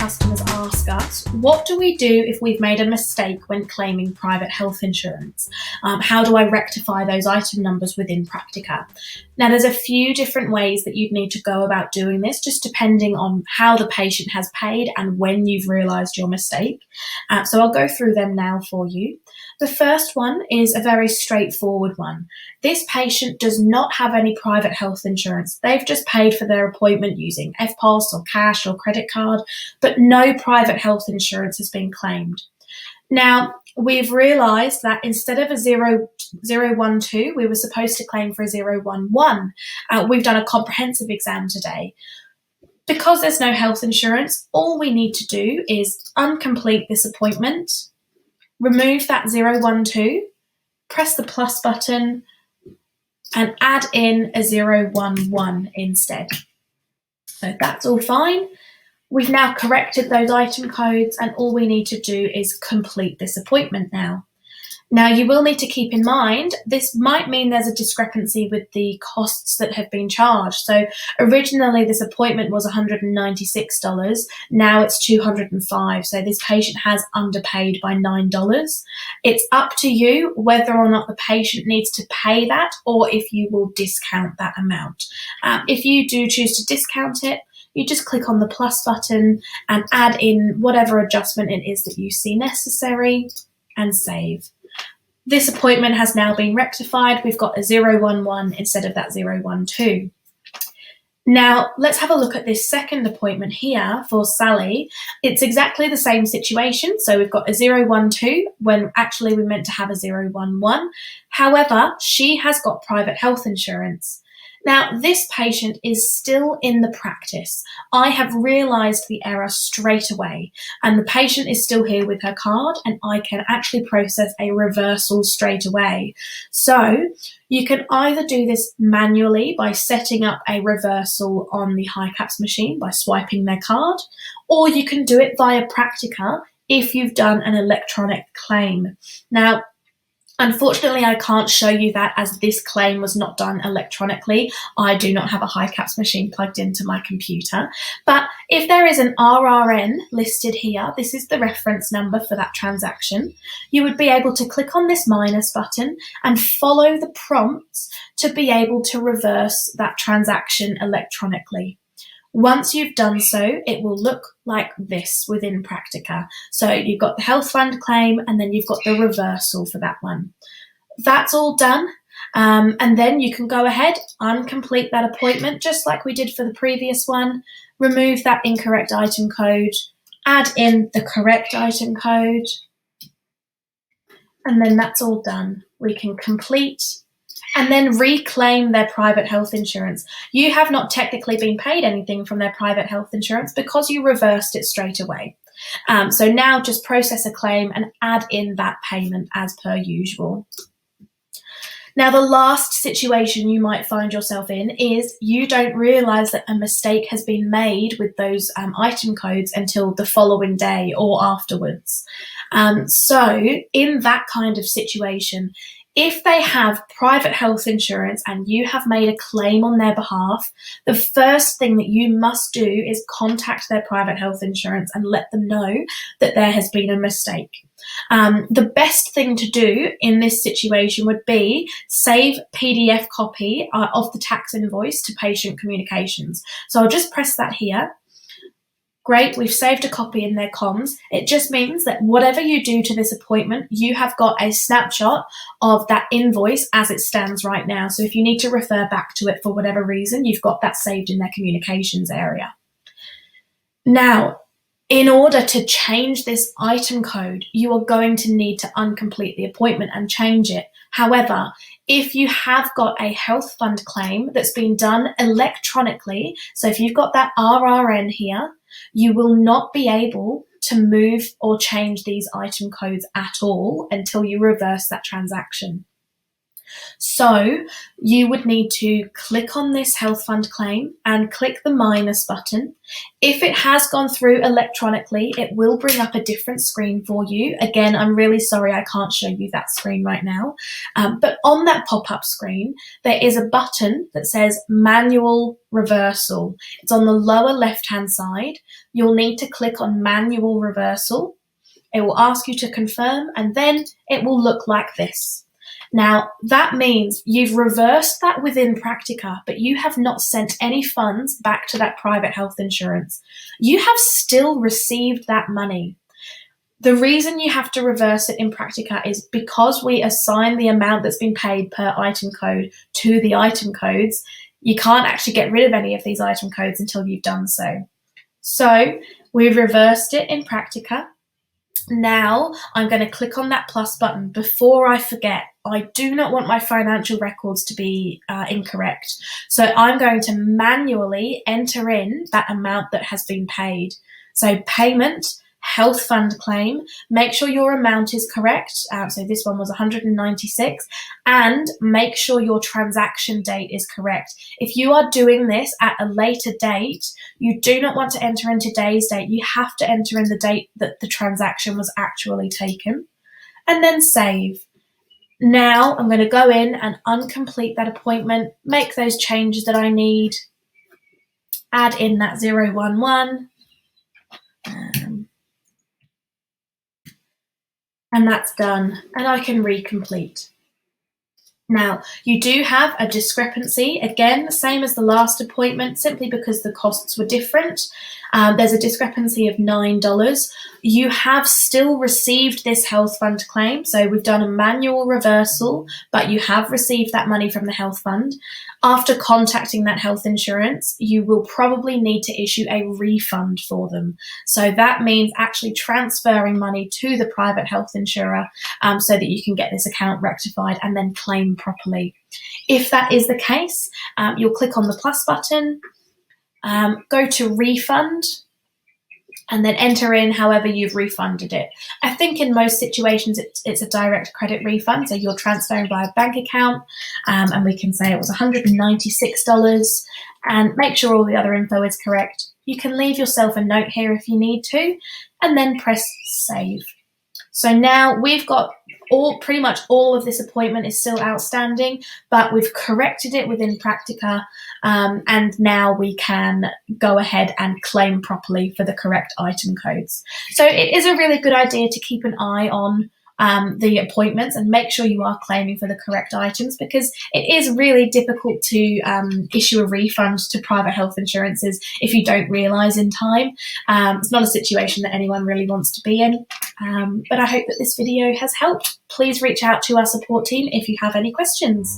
customers ask us, what do we do if we've made a mistake when claiming private health insurance? How do I rectify those item numbers within Praktika? Now, there's a few different ways that you'd need to go about doing this, just depending on how the patient has paid and when you've realised your mistake. So I'll go through them now for you. The first one is a very straightforward one. This patient does not have any private health insurance. They've just paid for their appointment using FPOS or cash or credit card, but no private health insurance has been claimed. Now, we've realised that instead of a 012, we were supposed to claim for a 011. We've done a comprehensive exam today. Because there's no health insurance, all we need to do is uncomplete this appointment, remove that 012, press the plus button, and add in a 011 instead. So that's all fine. We've now corrected those item codes, and all we need to do is complete this appointment now. Now, you will need to keep in mind, this might mean there's a discrepancy with the costs that have been charged. So originally this appointment was $196, now it's $205. So this patient has underpaid by $9. It's up to you whether or not the patient needs to pay that or if you will discount that amount. If you do choose to discount it, you just click on the plus button and add in whatever adjustment it is that you see necessary and save. This appointment has now been rectified. We've got a 011 instead of that 012. Now, let's have a look at this second appointment here for Sally. It's exactly the same situation. So we've got a 012 when actually we meant to have a 011. However, she has got private health insurance. Now, this patient is still in the practice. I have realised the error straight away, and the patient is still here with her card, and I can actually process a reversal straight away. So you can either do this manually by setting up a reversal on the HiCaps machine by swiping their card, or you can do it via Praktika if you've done an electronic claim. Now, unfortunately, I can't show you that as this claim was not done electronically. I do not have a HiCaps machine plugged into my computer. But if there is an RRN listed here, this is the reference number for that transaction, you would be able to click on this minus button and follow the prompts to be able to reverse that transaction electronically. Once you've done so, it will look like this within Praktika. So you've got the health fund claim and then you've got the reversal for that one. That's all done. And then you can go ahead, uncomplete that appointment just like we did for the previous one, remove that incorrect item code, add in the correct item code, and then that's all done. We can complete and then reclaim their private health insurance. You have not technically been paid anything from their private health insurance because you reversed it straight away. So now just process a claim and add in that payment as per usual. Now, the last situation you might find yourself in is you don't realise that a mistake has been made with those item codes until the following day or afterwards. So in that kind of situation, if they have private health insurance and you have made a claim on their behalf, the first thing that you must do is contact their private health insurance and let them know that there has been a mistake. The best thing to do in this situation would be save PDF copy of the tax invoice to patient communications. So I'll just press that here. Great, we've saved a copy in their comms. It just means that whatever you do to this appointment, you have got a snapshot of that invoice as it stands right now. So if you need to refer back to it for whatever reason, you've got that saved in their communications area. Now, in order to change this item code, you are going to need to uncomplete the appointment and change it. However, if you have got a health fund claim that's been done electronically, so if you've got that RRN here, you will not be able to move or change these item codes at all until you reverse that transaction. So you would need to click on this health fund claim and click the minus button. If it has gone through electronically, it will bring up a different screen for you. Again, I'm really sorry I can't show you that screen right now. But on that pop-up screen, there is a button that says manual reversal. It's on the lower left-hand side. You'll need to click on manual reversal. It will ask you to confirm, and then it will look like this. Now, that means you've reversed that within Praktika, but you have not sent any funds back to that private health insurance. You have still received that money. The reason you have to reverse it in Praktika is because we assign the amount that's been paid per item code to the item codes. You can't actually get rid of any of these item codes until you've done so. So we've reversed it in Praktika. Now I'm going to click on that plus button. Before I forget, I do not want my financial records to be incorrect. So I'm going to manually enter in that amount that has been paid. So payment, health fund claim, make sure your amount is correct. So this one was 196, and make sure your transaction date is correct. If you are doing this at a later date, you do not want to enter in today's date. You have to enter in the date that the transaction was actually taken, and then save. Now I'm going to go in and uncomplete that appointment, make those changes that I need, add in that 011, and that's done, and I can recomplete. Now, you do have a discrepancy, again, same as the last appointment, simply because the costs were different. There's a discrepancy of $9. You have still received this health fund claim, so we've done a manual reversal, but you have received that money from the health fund. After contacting that health insurance, you will probably need to issue a refund for them. So that means actually transferring money to the private health insurer so that you can get this account rectified and then claim properly. If that is the case, you'll click on the plus button, go to refund, and then enter in however you've refunded it. I think in most situations it's a direct credit refund, so you're transferring by a bank account, and we can say it was $196, and make sure all the other info is correct. You can leave yourself a note here if you need to, and then press save. So now we've got pretty much all of this appointment is still outstanding, but we've corrected it within Praktika, and now we can go ahead and claim properly for the correct item codes. So it is a really good idea to keep an eye on the appointments and make sure you are claiming for the correct items, because it is really difficult to issue a refund to private health insurances if you don't realise in time. It's not a situation that anyone really wants to be in, but I hope that this video has helped. Please reach out to our support team if you have any questions.